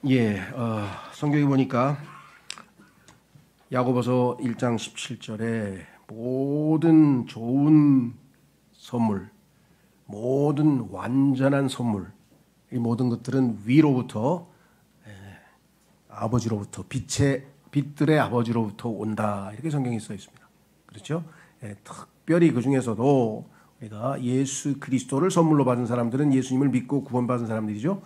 예, 성경에 보니까 야고보서 1장 17절에 모든 좋은 선물, 모든 완전한 선물, 이 모든 것들은 위로부터 아버지로부터 빛들의 아버지로부터 온다, 이렇게 성경에 써 있습니다. 그렇죠? 특별히 그 중에서도 우리가 예수 그리스도를 선물로 받은 사람들은 예수님을 믿고 구원받은 사람들이죠.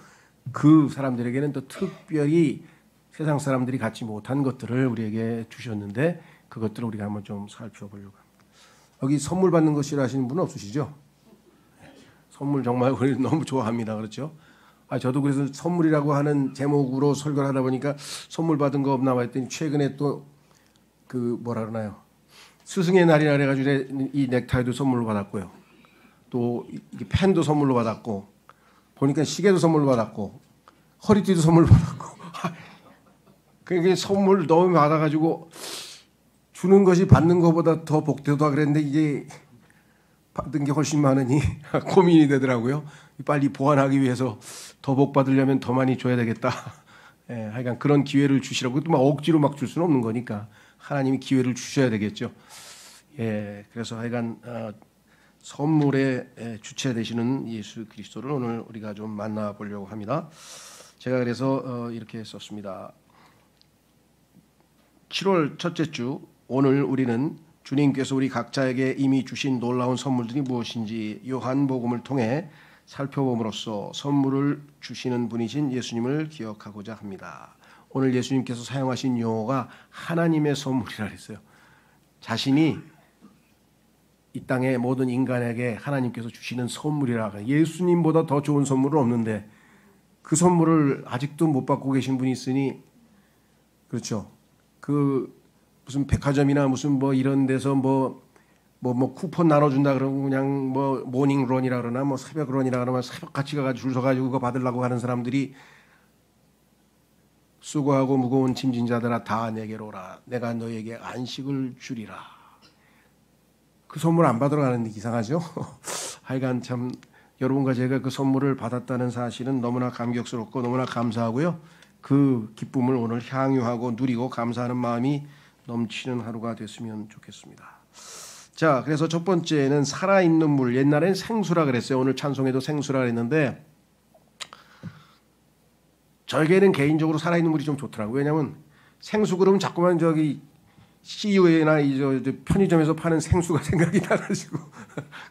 그 사람들에게는 또 특별히 세상 사람들이 갖지 못한 것들을 우리에게 주셨는데, 그것들을 우리가 한번 좀 살펴보려고 합니다. 여기 선물 받는 거 싫어하시는 분은 없으시죠? 선물 정말 우리 너무 좋아합니다. 그렇죠? 저도 그래서 선물이라고 하는 제목으로 설교를 하다 보니까 선물 받은 거 없나 했더니 최근에 또 그 뭐라 그러나요? 스승의 날이라 그래가지고 이 넥타이도 선물로 받았고요. 또 펜도 선물로 받았고, 보니까 시계도 선물로 받았고, 허리띠도 선물로 받았고. 그게 선물 너무 받아가지고 주는 것이 받는 것보다 더 복되다 그랬는데, 이게 받은 게 훨씬 많으니 고민이 되더라고요. 빨리 보완하기 위해서 더 복 받으려면 더 많이 줘야 되겠다. 하여간 그런 기회를 주시라고. 또 막 억지로 막 줄 수는 없는 거니까 하나님이 기회를 주셔야 되겠죠. 그래서 하여간 선물의 주체 되시는 예수 그리스도를 오늘 우리가 좀 만나보려고 합니다. 제가 그래서 이렇게 썼습니다. 7월 첫째 주, 오늘 우리는 주님께서 우리 각자에게 이미 주신 놀라운 선물들이 무엇인지 요한복음을 통해 살펴봄으로써 선물을 주시는 분이신 예수님을 기억하고자 합니다. 오늘 예수님께서 사용하신 용어가 하나님의 선물이라 했어요. 자신이 이 땅의 모든 인간에게 하나님께서 주시는 선물이라. 예수님보다 더 좋은 선물은 없는데 그 선물을 아직도 못 받고 계신 분이 있으니, 그렇죠. 그 무슨 백화점이나 무슨 뭐 이런 데서 뭐 쿠폰 나눠준다 그러고 그냥 뭐 모닝런이라 그러나 뭐 새벽런이라 그러면 새벽같이 가가지고 줄 서가지고 그거 받으려고 하는 사람들이, 수고하고 무거운 짐진 자들아 다 내게로 오라, 내가 너에게 안식을 주리라. 그 선물 안 받으러 가는데 이상하죠? 하여간 참 여러분과 제가 그 선물을 받았다는 사실은 너무나 감격스럽고 너무나 감사하고요. 그 기쁨을 오늘 향유하고 누리고 감사하는 마음이 넘치는 하루가 됐으면 좋겠습니다. 자, 그래서 첫 번째는 살아있는 물. 옛날엔 생수라 그랬어요. 오늘 찬송에도 생수라 그랬는데 저에게는 개인적으로 살아있는 물이 좀 좋더라고요. 왜냐하면 생수 그러면 자꾸만 저기 CU나 편의점에서 파는 생수가 생각이 나가지고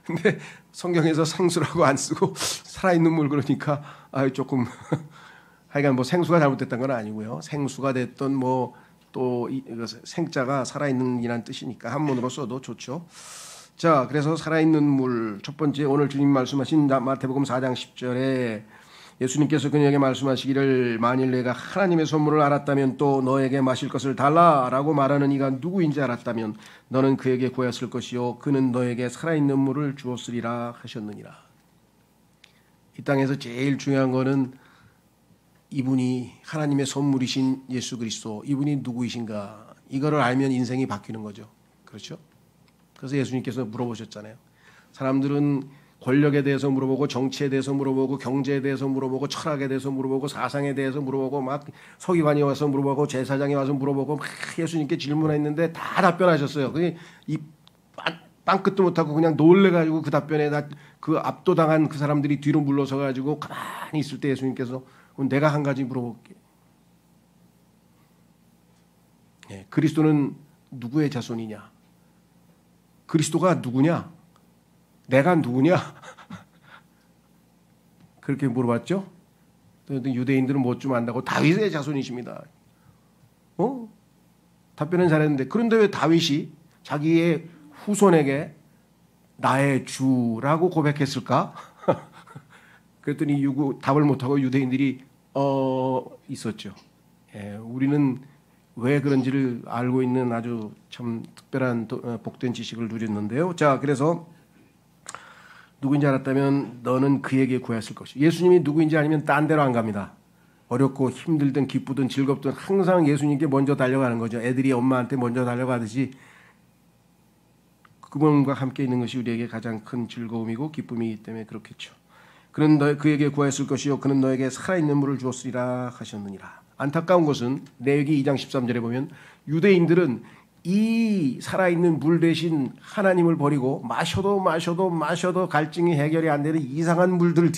근데 성경에서 생수라고 안 쓰고 살아있는 물 그러니까 조금 하여간 뭐 생수가 잘못됐던 건 아니고요. 생수가 됐던 뭐 또 생자가 살아있는 이란 뜻이니까 한문으로 써도 좋죠. 자, 그래서 살아있는 물 첫 번째, 오늘 주님 말씀하신 마태복음 4장 10절에 예수님께서 그녀에게 말씀하시기를 만일 내가 하나님의 선물을 알았다면 또 너에게 마실 것을 달라라고 말하는 이가 누구인지 알았다면 너는 그에게 구했을 것이요 그는 너에게 살아있는 물을 주었으리라 하셨느니라. 이 땅에서 제일 중요한 거는 이분이 하나님의 선물이신 예수 그리스도, 이분이 누구이신가, 이거를 알면 인생이 바뀌는 거죠. 그렇죠? 그래서 예수님께서 물어보셨잖아요. 사람들은 권력에 대해서 물어보고 정치에 대해서 물어보고 경제에 대해서 물어보고 철학에 대해서 물어보고 사상에 대해서 물어보고 막 서기관이 와서 물어보고 제사장이 와서 물어보고 막 예수님께 질문했는데 다 답변하셨어요. 이 빵끝도 못하고 그냥 놀래가지고 그 답변에 그 압도당한 그 사람들이 뒤로 물러서가지고 가만히 있을 때 예수님께서 내가 한 가지 물어볼게. 그리스도는 누구의 자손이냐? 그리스도가 누구냐? 내가 누구냐? 그렇게 물어봤죠. 유대인들은 뭐 좀 안다고 다윗의 자손이십니다. 답변은 잘했는데, 그런데 왜 다윗이 자기의 후손에게 나의 주라고 고백했을까? 그랬더니 답을 못하고 유대인들이 있었죠. 우리는 왜 그런지를 알고 있는 아주 참 특별한 복된 지식을 누렸는데요. 자, 그래서 누구인지 알았다면 너는 그에게 구했을 것이. 예수님이 누구인지 아니면 딴 데로 안 갑니다. 어렵고 힘들든 기쁘든 즐겁든 항상 예수님께 먼저 달려가는 거죠. 애들이 엄마한테 먼저 달려가듯이 그분과 함께 있는 것이 우리에게 가장 큰 즐거움이고 기쁨이기 때문에 그렇겠죠. 그에게 구하였을 것이요 그는 너에게 살아있는 물을 주었으리라 하셨느니라. 안타까운 것은 레위기 2장 13절에 보면 유대인들은 이 살아있는 물 대신 하나님을 버리고 마셔도 갈증이 해결이 안 되는 이상한 물들을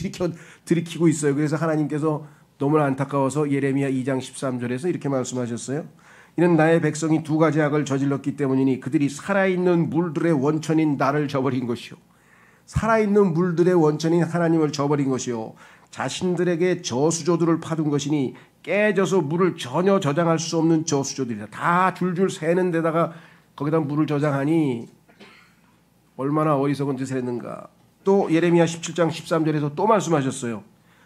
들이키고 있어요. 그래서 하나님께서 너무나 안타까워서 예레미야 2장 13절에서 이렇게 말씀하셨어요. 이는 나의 백성이 두 가지 악을 저질렀기 때문이니 그들이 살아있는 물들의 원천인 나를 저버린 것이요 살아있는 물들의 원천인 하나님을 저버린 것이요 자신들에게 저수조들을 파둔 것이니 깨져서 물을 전혀 저장할 수 없는 저수조들이다. 다 줄줄 새는 데다가 거기다 물을 저장하니 얼마나 어리석은 짓을 했는가. 또 예레미야 17장 13절에서 또 말씀하셨어요.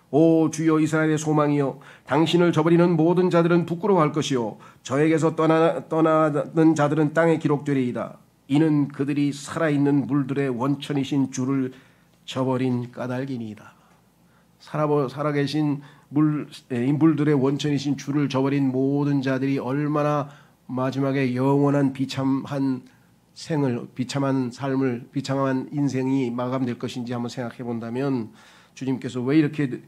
오 주여 이스라엘의 소망이여 당신을 저버리는 모든 자들은 부끄러워할 것이요 저에게서 떠나는 자들은 땅에 기록되리이다. 이는 그들이 살아있는 물들의 원천이신 주를 저버린 까닭이니이다. 살아계신 물들의 원천이신 주를 저버린 모든 자들이 얼마나 마지막에 영원한 비참한 삶을 비참한 인생이 마감될 것인지 한번 생각해 본다면 주님께서 왜 이렇게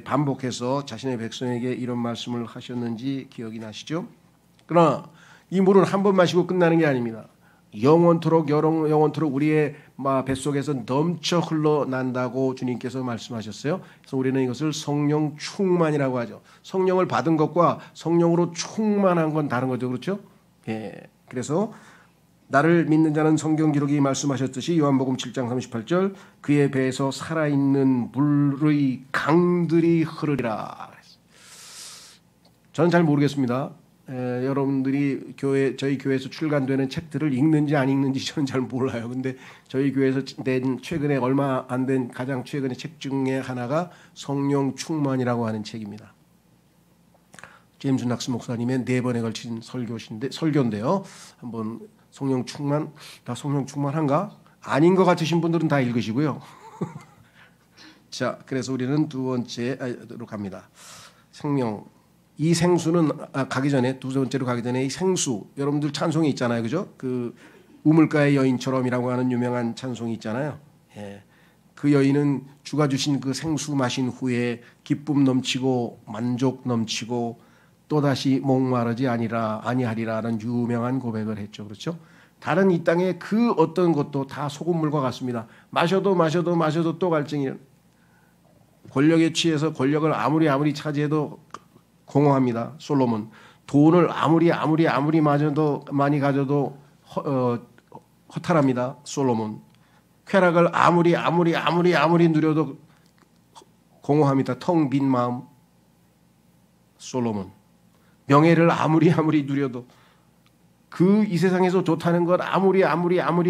반복해서 자신의 백성에게 이런 말씀을 하셨는지 기억이 나시죠? 그러나 이 물은 한 번 마시고 끝나는 게 아닙니다. 영원토록 우리의 뱃속에서 넘쳐 흘러난다고 주님께서 말씀하셨어요. 그래서 우리는 이것을 성령 충만이라고 하죠. 성령을 받은 것과 성령으로 충만한 건 다른 거죠. 그렇죠? 예. 그래서 나를 믿는 자는 성경 기록이 말씀하셨듯이 요한복음 7장 38절 그의 배에서 살아있는 물의 강들이 흐르리라. 저는 잘 모르겠습니다. 여러분들이 저희 교회에서 출간되는 책들을 읽는지 안 읽는지 저는 잘 몰라요. 근데 저희 교회에서 낸 최근에 얼마 안 된 가장 최근의 책 중에 하나가 성령 충만이라고 하는 책입니다. 제임스 낙스 목사님의 4번에 걸친 설교인데요. 한번 성령 충만, 다 성령 충만한가? 아닌 것 같으신 분들은 다 읽으시고요. 자, 그래서 우리는 두 번째로 갑니다. 생명. 이 생수는 가기 전에 두 번째로 가기 전에 이 생수 여러분들 찬송이 있잖아요, 그죠? 그 우물가의 여인처럼이라고 하는 유명한 찬송이 있잖아요. 예. 그 여인은 주가 주신 그 생수 마신 후에 기쁨 넘치고 만족 넘치고 또 다시 목마르지 아니하리라는 유명한 고백을 했죠, 그렇죠? 다른 이 땅의 그 어떤 것도 다 소금물과 같습니다. 마셔도 또 갈증이 권력에 취해서 권력을 아무리 차지해도 공허합니다. 솔로몬 돈을 아무리 많이 가져도 허탈합니다. 솔로몬 쾌락을 아무리 누려도 공허합니다. 텅 빈 마음. 솔로몬 명예를 아무리 누려도 이 세상에서 좋다는 것 아무리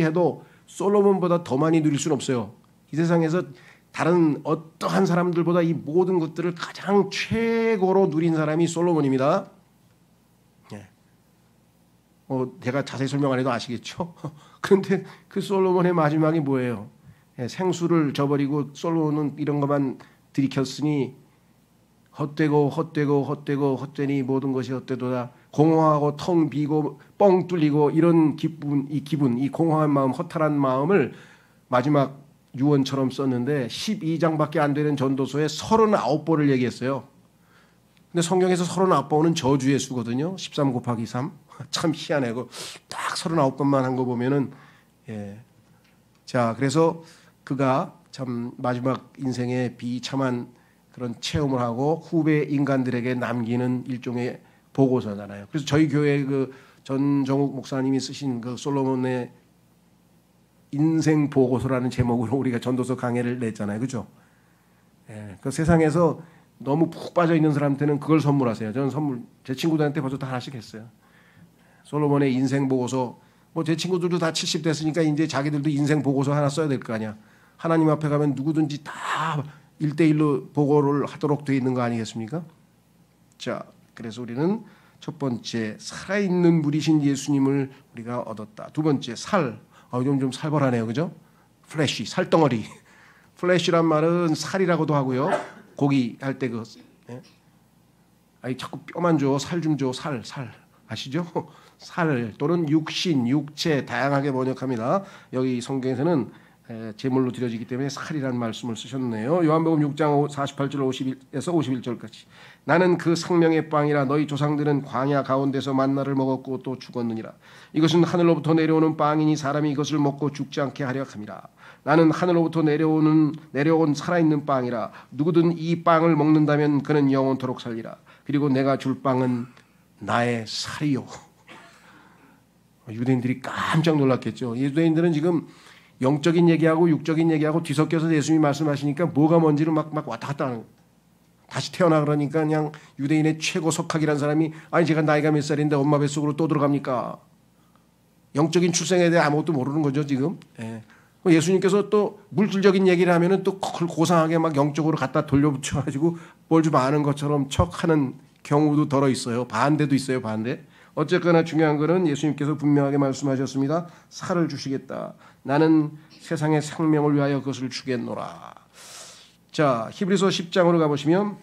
해도 솔로몬보다 더 많이 누릴 수는 없어요. 이 세상에서 다른 어떠한 사람들보다 이 모든 것들을 가장 최고로 누린 사람이 솔로몬입니다. 예. 제가 자세히 설명 안 해도 아시겠죠? 그런데 그 솔로몬의 마지막이 뭐예요? 예, 생수를 저버리고 솔로몬은 이런 것만 들이켰으니 헛되니 모든 것이 헛되도다. 공허하고 텅 비고 뻥 뚫리고 이런 이 공허한 마음, 허탈한 마음을 마지막 유언처럼 썼는데 12장밖에 안 되는 전도서에 39번을 얘기했어요. 근데 성경에서 39번은 저주의 수거든요. 13 곱하기 3. 참 희한해요. 딱 39번만 한 거 보면은 예. 자, 그래서 그가 참 마지막 인생의 비참한 그런 체험을 하고 후배 인간들에게 남기는 일종의 보고서잖아요. 그래서 저희 교회 그 전정욱 목사님이 쓰신 그 솔로몬의 인생 보고서라는 제목으로 우리가 전도서 강해를 냈잖아요. 그죠? 예, 그 세상에서 너무 푹 빠져 있는 사람한테는 그걸 선물하세요. 저는 제 친구들한테 벌써 다 하나씩 했어요. 솔로몬의 인생 보고서, 제 친구들도 다 70 됐으니까 이제 자기들도 인생 보고서 하나 써야 될 거 아니야. 하나님 앞에 가면 누구든지 다 1대1로 보고를 하도록 되어 있는 거 아니겠습니까? 자, 그래서 우리는 첫 번째 살아있는 물이신 예수님을 우리가 얻었다. 두 번째 좀 살벌하네요, 그죠? 플래시, 살덩어리. 플래시란 말은 살이라고도 하고요. 고기 할 때 자꾸 뼈만 줘, 살 좀 줘, 살 아시죠? 살 또는 육신, 육체 다양하게 번역합니다. 여기 성경에서는 제물로 드려지기 때문에 살이라는 말씀을 쓰셨네요. 요한복음 6장 48절 51에서 51절까지 나는 그 생명의 빵이라 너희 조상들은 광야 가운데서 만나를 먹었고 또 죽었느니라. 이것은 하늘로부터 내려오는 빵이니 사람이 이것을 먹고 죽지 않게 하려 함이라. 나는 하늘로부터 내려온 살아있는 빵이라. 누구든 이 빵을 먹는다면 그는 영원토록 살리라. 그리고 내가 줄 빵은 나의 살이요. 유대인들이 깜짝 놀랐겠죠. 유대인들은 지금 영적인 얘기하고 육적인 얘기하고 뒤섞여서 예수님이 말씀하시니까 뭐가 뭔지를 막 왔다 갔다 하는 거예요. 다시 태어나 그러니까 그냥 유대인의 최고 석학이라는 사람이 아니 제가 나이가 몇 살인데 엄마 뱃속으로 또 들어갑니까? 영적인 출생에 대해 아무것도 모르는 거죠 지금. 예수님께서 또 물질적인 얘기를 하면은 또 고상하게 막 영적으로 갖다 돌려붙여가지고 뭘 좀 아는 것처럼 척하는 경우도 덜어 있어요. 반대도 있어요. 반대. 어쨌거나 중요한 것은 예수님께서 분명하게 말씀하셨습니다. 살을 주시겠다. 나는 세상의 생명을 위하여 그것을 주겠노라. 자, 히브리서 10장으로 가보시면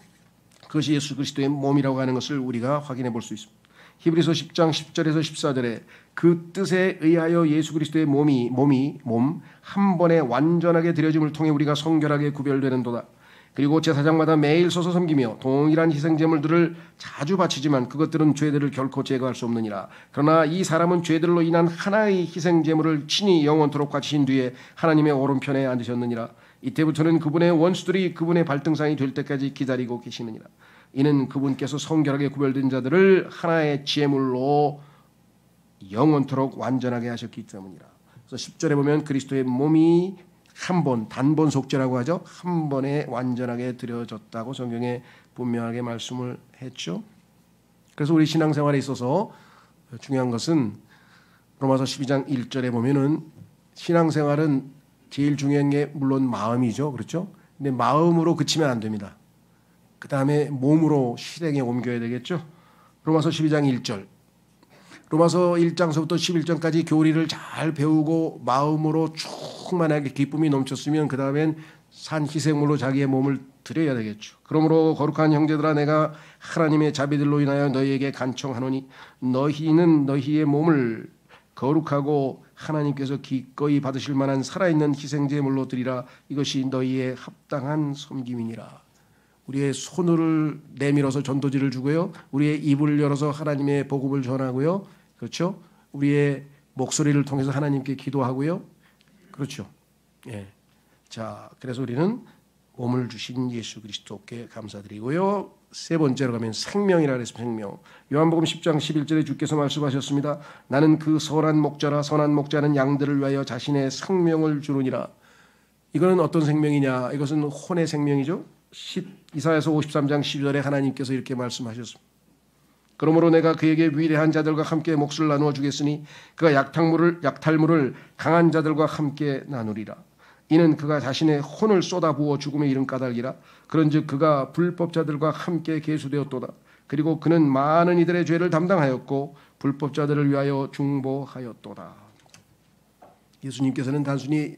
그것이 예수 그리스도의 몸이라고 하는 것을 우리가 확인해 볼 수 있습니다. 히브리서 10장 10절에서 14절에 그 뜻에 의하여 예수 그리스도의 몸 한 번에 완전하게 드려짐을 통해 우리가 성결하게 구별되는도다. 그리고 제사장마다 매일 서서 섬기며 동일한 희생제물들을 자주 바치지만 그것들은 죄들을 결코 제거할 수 없느니라. 그러나 이 사람은 죄들로 인한 하나의 희생제물을 친히 영원토록 바치신 뒤에 하나님의 오른편에 앉으셨느니라. 이때부터는 그분의 원수들이 그분의 발등상이 될 때까지 기다리고 계시느니라. 이는 그분께서 성결하게 구별된 자들을 하나의 제물로 영원토록 완전하게 하셨기 때문이라. 그래서 10절에 보면 그리스도의 몸이 한 번, 단번 속죄라고 하죠. 한 번에 완전하게 드려졌다고 성경에 분명하게 말씀을 했죠. 그래서 우리 신앙생활에 있어서 중요한 것은 로마서 12장 1절에 보면은 신앙생활은 제일 중요한 게 물론 마음이죠. 그렇죠? 근데 마음으로 그치면 안 됩니다. 그 다음에 몸으로 실행에 옮겨야 되겠죠. 로마서 12장 1절. 로마서 1장서부터 11장까지 교리를 잘 배우고 마음으로 충만하게 기쁨이 넘쳤으면 그 다음엔 산 희생물로 자기의 몸을 드려야 되겠죠. 그러므로 거룩한 형제들아 내가 하나님의 자비들로 인하여 너희에게 간청하노니 너희는 너희의 몸을 거룩하고 하나님께서 기꺼이 받으실 만한 살아있는 희생제물로 드리라. 이것이 너희의 합당한 섬김이니라. 우리의 손을 내밀어서 전도지를 주고요. 우리의 입을 열어서 하나님의 복음을 전하고요. 그렇죠? 우리의 목소리를 통해서 하나님께 기도하고요. 그렇죠? 예. 자, 그래서 우리는 몸을 주신 예수 그리스도께 감사드리고요. 세 번째로 가면 생명이라 그랬습니다. 생명. 요한복음 10장 11절에 주께서 말씀하셨습니다. 나는 그 선한 목자라. 선한 목자는 양들을 위하여 자신의 생명을 주느니라. 이거는 어떤 생명이냐? 이것은 혼의 생명이죠. 이사야서 53장 12절에 하나님께서 이렇게 말씀하셨습니다. 그러므로 내가 그에게 위대한 자들과 함께 몫을 나누어 주겠으니 그가 약탈물을 강한 자들과 함께 나누리라. 이는 그가 자신의 혼을 쏟아부어 죽음에 이른 까닭이라. 그런즉 그가 불법자들과 함께 계수되었도다. 그리고 그는 많은 이들의 죄를 담당하였고 불법자들을 위하여 중보하였도다. 예수님께서는 단순히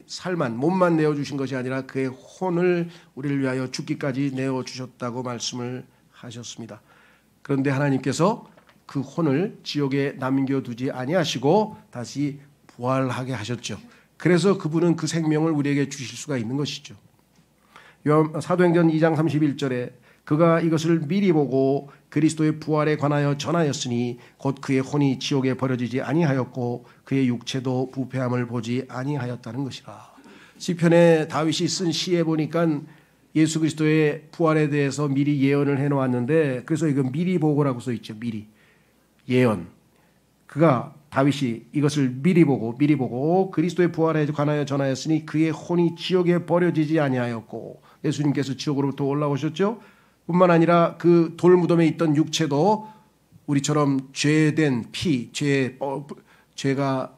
몸만 내어주신 것이 아니라 그의 혼을 우리를 위하여 죽기까지 내어주셨다고 말씀을 하셨습니다. 그런데 하나님께서 그 혼을 지옥에 남겨두지 아니하시고 다시 부활하게 하셨죠. 그래서 그분은 그 생명을 우리에게 주실 수가 있는 것이죠. 사도행전 2장 31절에 그가 이것을 미리 보고 그리스도의 부활에 관하여 전하였으니 곧 그의 혼이 지옥에 버려지지 아니하였고 그의 육체도 부패함을 보지 아니하였다는 것이라. 시편에 다윗이 쓴 시에 보니까 예수 그리스도의 부활에 대해서 미리 예언을 해놓았는데 그래서 이거 미리 보고라고 써 있죠. 미리 예언. 그가 다윗이 이것을 미리 보고 그리스도의 부활에 관하여 전하였으니 그의 혼이 지옥에 버려지지 아니하였고 예수님께서 지옥으로부터 올라오셨죠. 뿐만 아니라 그 돌무덤에 있던 육체도 우리처럼 죄된 피, 죄가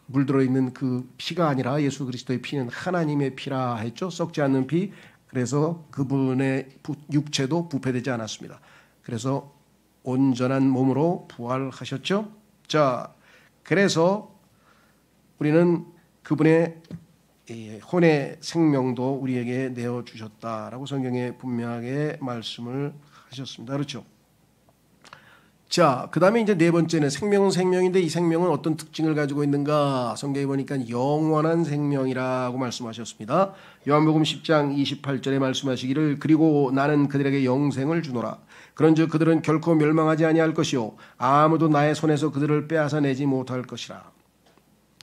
물들어 있는 그 피가 아니라 예수 그리스도의 피는 하나님의 피라 했죠. 썩지 않는 피. 그래서 그분의 육체도 부패되지 않았습니다. 그래서 온전한 몸으로 부활하셨죠. 자, 그래서 우리는 그분의 혼의 생명도 우리에게 내어주셨다라고 성경에 분명하게 말씀을 하셨습니다. 그렇죠? 자, 그 다음에 이제 네 번째는 생명은 생명인데 이 생명은 어떤 특징을 가지고 있는가? 성경에 보니까 영원한 생명이라고 말씀하셨습니다. 요한복음 10장 28절에 말씀하시기를 그리고 나는 그들에게 영생을 주노라. 그런즉 그들은 결코 멸망하지 아니할 것이요 아무도 나의 손에서 그들을 빼앗아 내지 못할 것이라.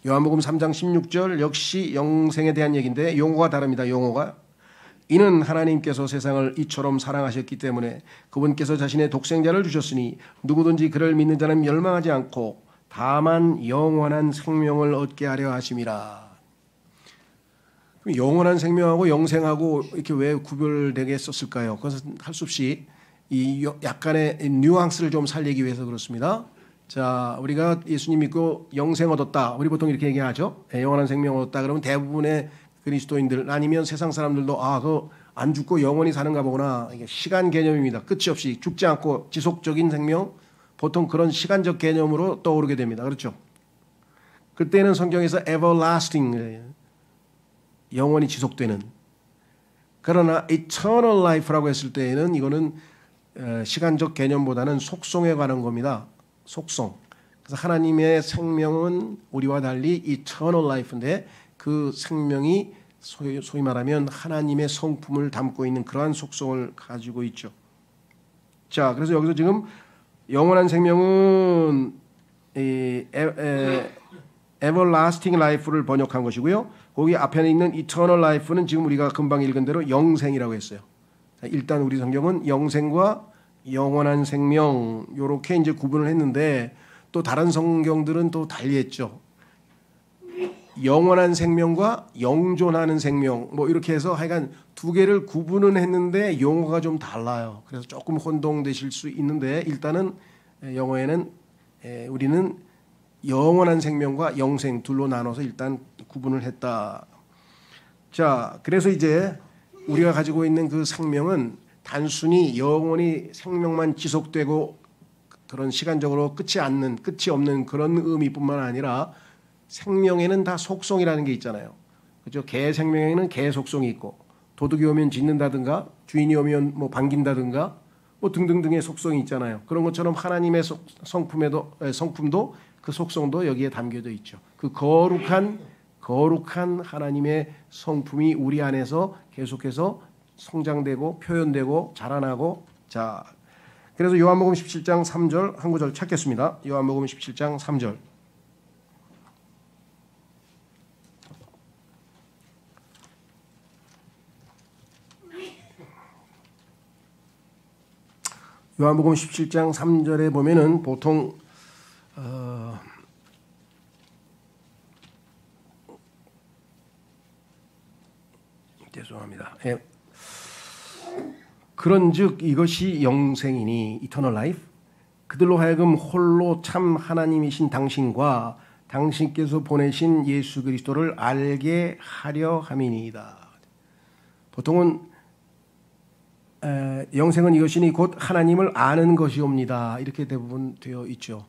요한복음 3장 16절 역시 영생에 대한 얘기인데 용어가 다릅니다. 용어가 이는 하나님께서 세상을 이처럼 사랑하셨기 때문에 그분께서 자신의 독생자를 주셨으니 누구든지 그를 믿는 자는 멸망하지 않고 다만 영원한 생명을 얻게 하려 하심이라. 영원한 생명하고 영생하고 이렇게 왜 구별되게 썼을까요? 그것은 할 수 없이 이 약간의 뉘앙스를 좀 살리기 위해서 그렇습니다. 자, 우리가 예수님 믿고 영생 얻었다. 우리 보통 이렇게 얘기하죠. 영원한 생명 얻었다. 그러면 대부분의 그리스도인들 아니면 세상 사람들도 그거 안 죽고 영원히 사는가 보구나. 이게 시간 개념입니다. 끝이 없이 죽지 않고 지속적인 생명, 보통 그런 시간적 개념으로 떠오르게 됩니다. 그렇죠? 그때는 성경에서 everlasting, 영원히 지속되는. 그러나 eternal life라고 했을 때에는 이거는 시간적 개념보다는 속성에 관한 겁니다. 속성. 그래서 하나님의 생명은 우리와 달리 eternal life인데 그 생명이 소위 말하면 하나님의 성품을 담고 있는 그러한 속성을 가지고 있죠. 자, 그래서 여기서 지금 영원한 생명은 everlasting life를 번역한 것이고요. 거기 앞에 있는 eternal life는 지금 우리가 금방 읽은 대로 영생이라고 했어요. 자, 일단 우리 성경은 영생과 영원한 생명 이렇게 이제 구분을 했는데 또 다른 성경들은 또 달리했죠. 영원한 생명과 영존하는 생명 뭐 이렇게 해서 하여간 두 개를 구분은 했는데 용어가 좀 달라요. 그래서 조금 혼동되실 수 있는데 일단은 영어에는 우리는 영원한 생명과 영생 둘로 나눠서 일단 구분을 했다. 자, 그래서 이제 우리가 가지고 있는 그 생명은 단순히 영원히 생명만 지속되고 그런 시간적으로 끝이 없는 그런 의미뿐만 아니라 생명에는 다 속성이라는 게 있잖아요. 그죠? 개 생명에는 개 속성이 있고 도둑이 오면 짖는다든가 주인이 오면 뭐 반긴다든가 뭐 등등등의 속성이 있잖아요. 그런 것처럼 하나님의 성품도 그 속성도 여기에 담겨져 있죠. 그 거룩한 하나님의 성품이 우리 안에서 계속해서 성장되고 표현되고 자라나고. 자, 그래서 요한복음 17장 3절 한 구절 찾겠습니다. 요한복음 17장 3절. 요한복음 17장 3절에 보면은 보통 죄송합니다. 예. 그런즉 이것이 영생이니 eternal life 그들로 하여금 홀로 참 하나님이신 당신과 당신께서 보내신 예수 그리스도를 알게 하려 함이니이다. 보통은 영생은 이것이니 곧 하나님을 아는 것이옵니다. 이렇게 대부분 되어 있죠.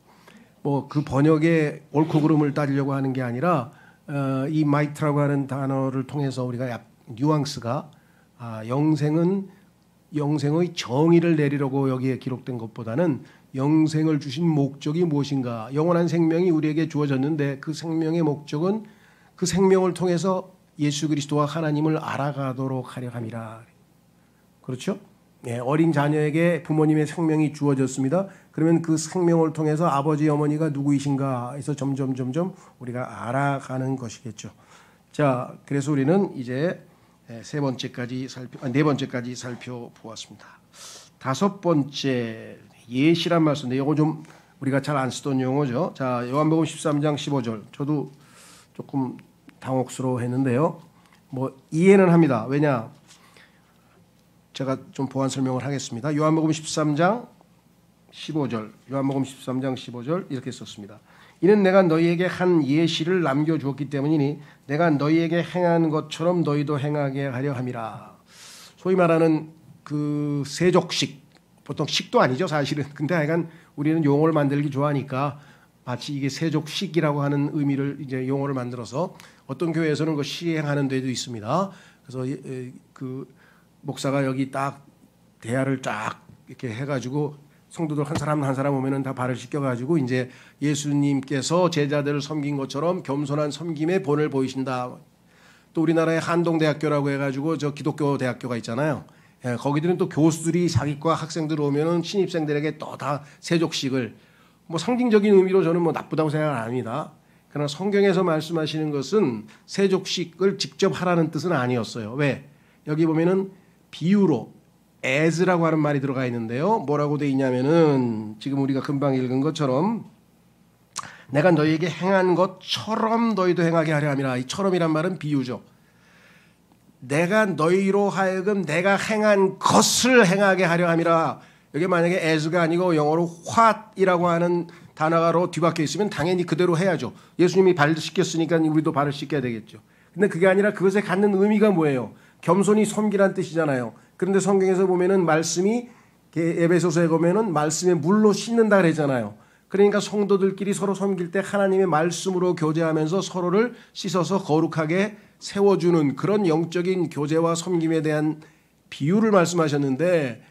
뭐 그 번역의 옳고 그름을 따지려고 하는 게 아니라 이 마이트라고 하는 단어를 통해서 우리가 뉘앙스가 영생의 정의를 내리려고 여기에 기록된 것보다는 영생을 주신 목적이 무엇인가. 영원한 생명이 우리에게 주어졌는데 그 생명의 목적은 그 생명을 통해서 예수 그리스도와 하나님을 알아가도록 하려 함이라. 그렇죠? 네, 어린 자녀에게 부모님의 생명이 주어졌습니다. 그러면 그 생명을 통해서 아버지 어머니가 누구이신가 해서 점점 우리가 알아가는 것이겠죠. 자, 그래서 우리는 이제 네 번째까지 살펴보았습니다. 다섯 번째 예시란 말씀인데 이거 좀 우리가 잘 안 쓰던 용어죠. 자, 요한복음 13장 15절. 저도 조금 당혹스러워했는데요. 뭐 이해는 합니다. 왜냐? 제가 좀 보완 설명을 하겠습니다. 요한복음 13장 15절. 요한복음 13장 15절 이렇게 썼습니다. 이는 내가 너희에게 한 예시를 남겨주었기 때문이니 내가 너희에게 행한 것처럼 너희도 행하게 하려 함이라. 소위 말하는 그 세족식, 보통 식도 아니죠 사실은. 근데 하여간 우리는 용어를 만들기 좋아하니까 마치 이게 세족식이라고 하는 의미를 이제 용어를 만들어서 어떤 교회에서는 그 시행하는 데도 있습니다. 그래서 그 목사가 여기 딱 대야를 쫙 이렇게 해가지고 성도들 한 사람 한 사람 오면은 다 발을 씻겨가지고 이제 예수님께서 제자들을 섬긴 것처럼 겸손한 섬김의 본을 보이신다. 또 우리나라의 한동대학교라고 해가지고 저 기독교 대학교가 있잖아요. 예, 거기들은 또 교수들이 자기과 학생들 오면은 신입생들에게 또 다 세족식을 뭐 상징적인 의미로 저는 뭐 나쁘다고 생각 안 합니다. 그러나 성경에서 말씀하시는 것은 세족식을 직접 하라는 뜻은 아니었어요. 왜? 여기 보면은 비유로 as라고 하는 말이 들어가 있는데요. 뭐라고 돼 있냐면은 지금 우리가 금방 읽은 것처럼 내가 너희에게 행한 것처럼 너희도 행하게 하려 함이라. 이 처럼이란 말은 비유죠. 내가 너희로 하여금 내가 행한 것을 행하게 하려 함이라. 여기 만약에 as가 아니고 영어로 what이라고 하는 단어로 뒤바뀌어 있으면 당연히 그대로 해야죠. 예수님이 발을 씻겼으니까 우리도 발을 씻겨야 되겠죠. 근데 그게 아니라 그것에 갖는 의미가 뭐예요? 겸손히 섬기란 뜻이잖아요. 그런데 성경에서 보면은 말씀이 에베소서에 보면은 말씀에 물로 씻는다 그랬잖아요. 그러니까 성도들끼리 서로 섬길 때 하나님의 말씀으로 교제하면서 서로를 씻어서 거룩하게 세워주는 그런 영적인 교제와 섬김에 대한 비유를 말씀하셨는데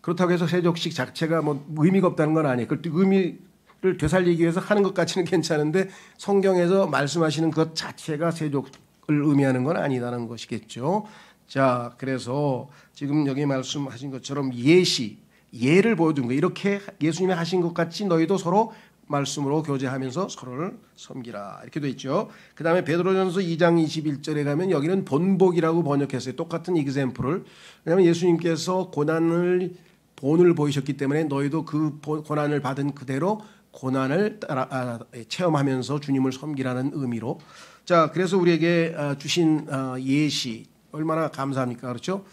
그렇다고 해서 세족식 자체가 뭐 의미가 없다는 건 아니에요. 그 의미를 되살리기 위해서 하는 것 같이는 괜찮은데 성경에서 말씀하시는 것 자체가 세족을 의미하는 건 아니라는 것이겠죠. 자, 그래서 지금 여기 말씀하신 것처럼 예를 보여준 거예요. 이렇게 예수님이 하신 것 같이 너희도 서로 말씀으로 교제하면서 서로를 섬기라. 이렇게 돼 있죠. 그 다음에 베드로전서 2장 21절에 가면 여기는 본복이라고 번역했어요. 똑같은 example을. 왜냐하면 예수님께서 본을 보이셨기 때문에 너희도 그 고난을 받은 그대로 고난을 체험하면서 주님을 섬기라는 의미로. 자, 그래서 우리에게 주신 예시 얼마나 감사합니까? 그렇죠?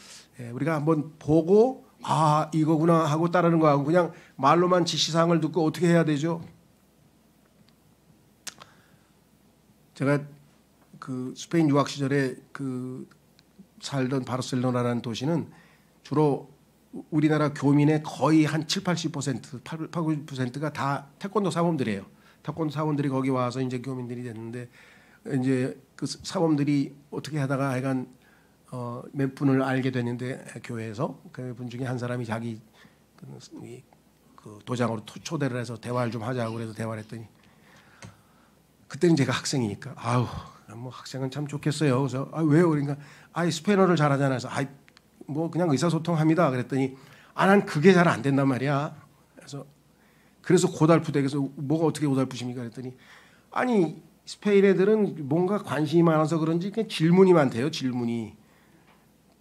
우리가 한번 보고 아 이거구나 하고 따르는 거하고 그냥 말로만 지시사항을 듣고 어떻게 해야 되죠? 제가 그 스페인 유학 시절에 그 살던 바르셀로나라는 도시는 주로 우리나라 교민의 거의 한 7, 80%, 8, 90%가 다 태권도 사범들이에요. 태권도 사범들이 거기 와서 이제 교민들이 됐는데 이제 그 사범들이 어떻게 하다가 하여간 몇 분을 알게 됐는데 교회에서 그 분 중에 한 사람이 자기 그 도장으로 초대를 해서 대화를 좀 하자고 그래서 대화를 했더니 그때는 제가 학생이니까 아우 뭐 학생은 참 좋겠어요. 그래서 아 왜요? 그러니까 아 스페인어를 잘하잖아요. 그래서 뭐 그냥 의사소통합니다. 그랬더니 난 그게 잘 안 된단 말이야. 그래서 고달프대. 그래서 뭐가 어떻게 고달프십니까? 그랬더니 아니 스페인 애들은 뭔가 관심이 많아서 그런지 그냥 질문이 많대요. 질문이.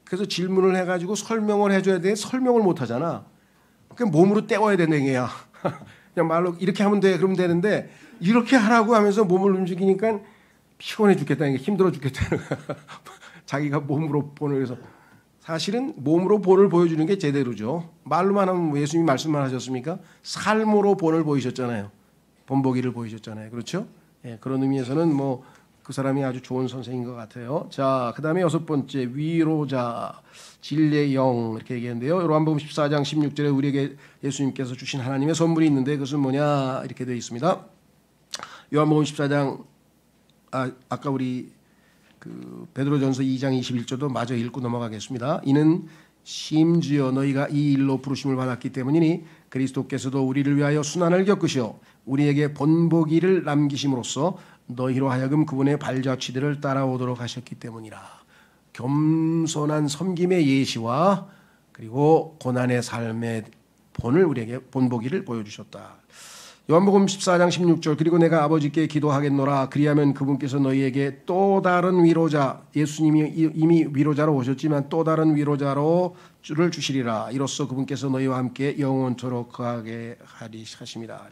그래서 질문을 해가지고 설명을 해줘야 돼. 설명을 못 하잖아. 그냥 몸으로 때워야 되는 얘기야. 그냥 말로 이렇게 하면 돼. 그러면 되는데 이렇게 하라고 하면서 몸을 움직이니까 피곤해 죽겠다는 게 힘들어 죽겠다는 거야. 자기가 몸으로 본을 해서 사실은 몸으로 본을 보여주는 게 제대로죠. 말로만 하면 예수님이 말씀만 하셨습니까? 삶으로 본을 보이셨잖아요. 본보기를 보이셨잖아요. 그렇죠? 예, 그런 의미에서는 뭐 그 사람이 아주 좋은 선생인 것 같아요. 자, 그 다음에 6번째 위로자, 진리의 영 이렇게 얘기했는데요. 요한복음 14장 16절에 우리에게 예수님께서 주신 하나님의 선물이 있는데 그것은 뭐냐 이렇게 되어 있습니다. 요한복음 14장 아까 우리 그 베드로전서 2장 21절도 마저 읽고 넘어가겠습니다. 이는 심지어 너희가 이 일로 부르심을 받았기 때문이니 그리스도께서도 우리를 위하여 순환을 겪으시어 우리에게 본보기를 남기심으로써 너희로 하여금 그분의 발자취들을 따라오도록 하셨기 때문이라. 겸손한 섬김의 예시와 그리고 고난의 삶의 본을 우리에게 본보기를 보여주셨다. 요한복음 14장 16절 그리고 내가 아버지께 기도하겠노라 그리하면 그분께서 너희에게 또 다른 위로자 예수님이 이미 위로자로 오셨지만 또 다른 위로자로 를 주시리라. 이로써 그분께서 너희와 함께 영원토록 거하게 하심이라.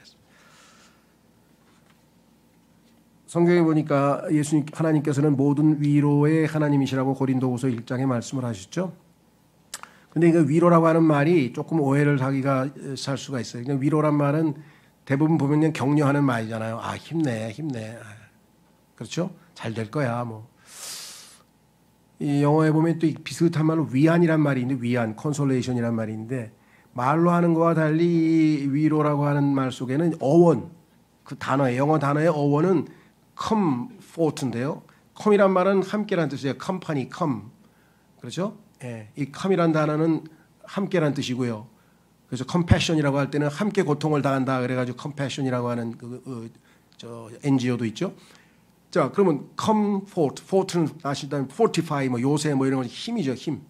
성경에 보니까 하나님께서는 모든 위로의 하나님이시라고 고린도후서 1장에 말씀을 하셨죠. 근데 그 위로라고 하는 말이 조금 오해를 하기가 살 수가 있어요. 그냥 위로란 말은 대부분 보면 그냥 격려하는 말이잖아요. 힘내. 그렇죠? 잘 될 거야. 뭐. 이 영어에 보면 또 비슷한 말로 위안이란 말이 있는데 위안, consolations이란 말이 있는데 말로 하는 거와 달리 위로라고 하는 말 속에는 어원, 그 단어의 영어 단어의 어원은 comfort인데요. come이란 말은 함께란 뜻이에요. company, come. 그렇죠? 예, 이 come이란 단어는 함께란 뜻이고요. 그래서 컴패션이라고 할 때는 함께 고통을 당한다 그래가지고 컴패션이라고 하는 저 NGO도 있죠. 자, 그러면 comfort, fort는 아시다면 fortify, 뭐 요새 뭐 이런 건 힘이죠, 힘.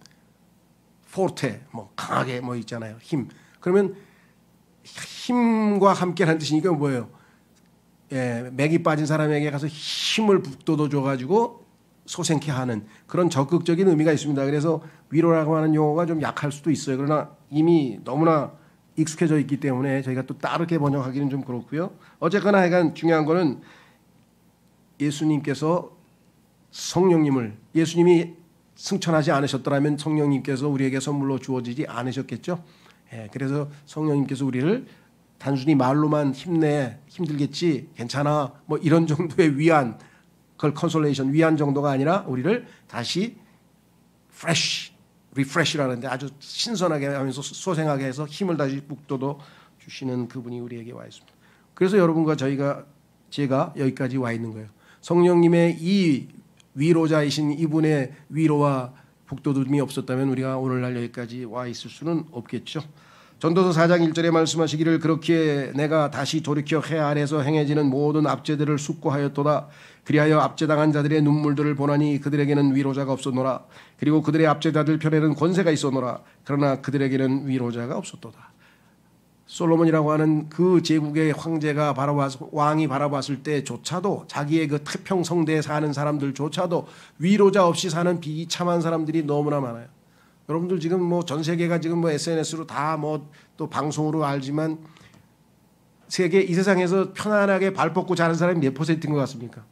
forte, 뭐 강하게 뭐 있잖아요, 힘. 그러면 힘과 함께라는 뜻이니까 뭐예요? 예, 맥이 빠진 사람에게 가서 힘을 북돋워 줘가지고 소생케 하는 그런 적극적인 의미가 있습니다. 그래서 위로라고 하는 용어가 좀 약할 수도 있어요. 그러나 이미 너무나 익숙해져 있기 때문에 저희가 또 다르게 번역하기는 좀 그렇고요. 어쨌거나 하여간 중요한 거는 예수님께서 성령님을, 예수님이 승천하지 않으셨더라면 성령님께서 우리에게 선물로 주어지지 않으셨겠죠. 예, 그래서 성령님께서 우리를 단순히 말로만 힘내, 힘들겠지, 괜찮아, 뭐 이런 정도의 위안, 그걸 컨솔레이션, 위안 정도가 아니라 우리를 다시 fresh, refresh라는데 아주 신선하게 하면서 소생하게 해서 힘을 다시 북돋워 주시는 그분이 우리에게 와 있습니다. 그래서 여러분과 제가 여기까지 와 있는 거예요. 성령님의 이 위로자이신 이분의 위로와 북돋움이 없었다면 우리가 오늘날 여기까지 와 있을 수는 없겠죠. 전도서 4장 1절에 말씀하시기를 그렇게 내가 다시 돌이켜 해 아래에서 행해지는 모든 압제들을 숙고하였도다. 그리하여 압제당한 자들의 눈물들을 보나니 그들에게는 위로자가 없었노라. 그리고 그들의 압제자들 편에는 권세가 있었노라. 그러나 그들에게는 위로자가 없었도다. 솔로몬이라고 하는 그 제국의 황제가 왕이 바라봤을 때조차도 자기의 그 태평성대에 사는 사람들조차도 위로자 없이 사는 비참한 사람들이 너무나 많아요. 여러분들 지금 뭐 전 세계가 지금 뭐 SNS로 다 뭐 또 방송으로 알지만 이 세상에서 편안하게 발 뻗고 자는 사람이 몇 퍼센트인 것 같습니까?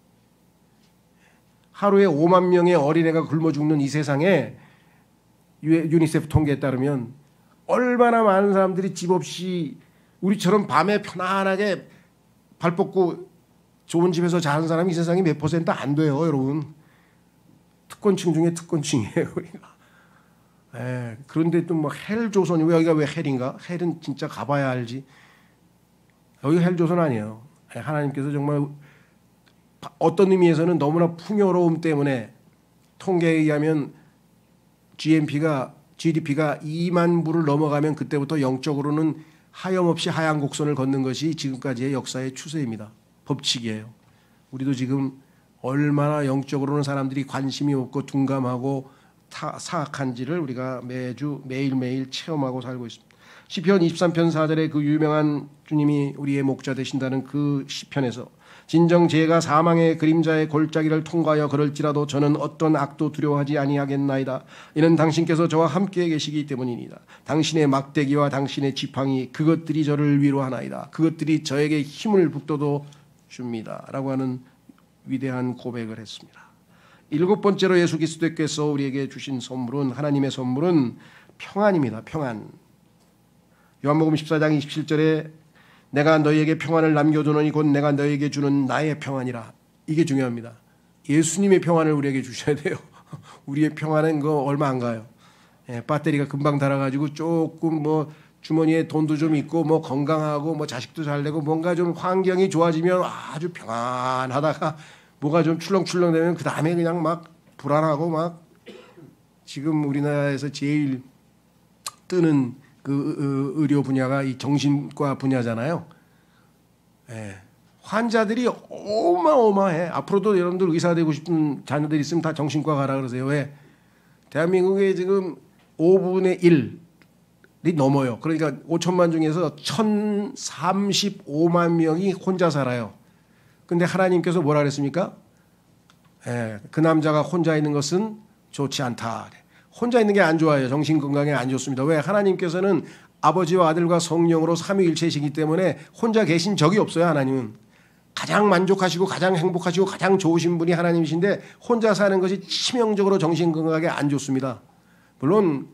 하루에 5만 명의 어린애가 굶어 죽는 이 세상에 유니세프 통계에 따르면 얼마나 많은 사람들이 집 없이 우리처럼 밤에 편안하게 발 뻗고 좋은 집에서 자는 사람이 이 세상에 몇 퍼센트 안 돼요, 여러분. 특권층 중에 특권층이에요, 우리가. 예, 그런데 또 뭐 헬조선이 여기가 왜 헬인가? 헬은 진짜 가봐야 알지. 여기 헬조선 아니에요. 하나님께서 정말 어떤 의미에서는 너무나 풍요로움 때문에 통계에 의하면 GDP가 2만 부를 넘어가면 그때부터 영적으로는 하염없이 하향 곡선을 걷는 것이 지금까지의 역사의 추세입니다. 법칙이에요. 우리도 지금 얼마나 영적으로는 사람들이 관심이 없고 둔감하고 사악한지를 우리가 매일매일 체험하고 살고 있습니다. 시편 23편 4절에 그 유명한 주님이 우리의 목자 되신다는 그 시편에서 진정 제가 사망의 그림자의 골짜기를 통과하여 걸을지라도 저는 어떤 악도 두려워하지 아니하겠나이다. 이는 당신께서 저와 함께 계시기 때문이니이다. 당신의 막대기와 당신의 지팡이 그것들이 저를 위로하나이다. 그것들이 저에게 힘을 북돋워 줍니다. 라고 하는 위대한 고백을 했습니다. 7번째로 예수 그리스도께서 우리에게 주신 선물은 하나님의 선물은 평안입니다. 평안. 요한복음 14장 27절에 내가 너희에게 평안을 남겨두노니 곧 내가 너희에게 주는 나의 평안이라. 이게 중요합니다. 예수님의 평안을 우리에게 주셔야 돼요. 우리의 평안은 거 얼마 안 가요. 예, 배터리가 금방 닳아가지고 조금 뭐 주머니에 돈도 좀 있고 뭐 건강하고 뭐 자식도 잘 되고 뭔가 좀 환경이 좋아지면 아주 평안하다가 뭐가 좀 출렁출렁되면 그 다음에 그냥 막 불안하고 막 지금 우리나라에서 제일 뜨는 그 의료 분야가 이 정신과 분야잖아요. 예. 환자들이 어마어마해. 앞으로도 여러분들 의사 되고 싶은 자녀들 있으면 다 정신과 가라 그러세요. 왜? 대한민국에 지금 5분의 1이 넘어요. 그러니까 5천만 중에서 1,035만 명이 혼자 살아요. 근데 하나님께서 뭐라 그랬습니까? 예, 그 남자가 혼자 있는 것은 좋지 않다. 혼자 있는 게 안 좋아요. 정신 건강에 안 좋습니다. 왜? 하나님께서는 아버지와 아들과 성령으로 삼위일체이시기 때문에 혼자 계신 적이 없어요. 하나님은 가장 만족하시고 가장 행복하시고 가장 좋으신 분이 하나님이신데 혼자 사는 것이 치명적으로 정신 건강에 안 좋습니다. 물론